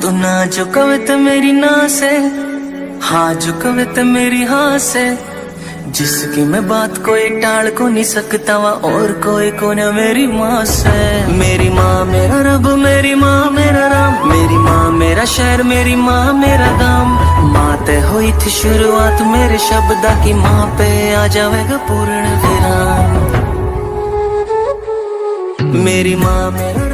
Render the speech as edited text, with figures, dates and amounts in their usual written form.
तू ना जो कवित मेरी ना से, हाँ जो कवित मेरी हाँ से, जिसकी मैं बात कोई टाल को नहीं सकता वा और कोई को न मेरी माँ से। मेरी माँ मेरा रब, मेरी माँ मेरा राम, मेरी माँ मेरा शहर, मेरी माँ मेरा गांव। माँ ते हुई थी शुरुआत मेरे शब्दा की, माँ पे आ जाएगा पूर्ण विराम। मेरी माँ मेरा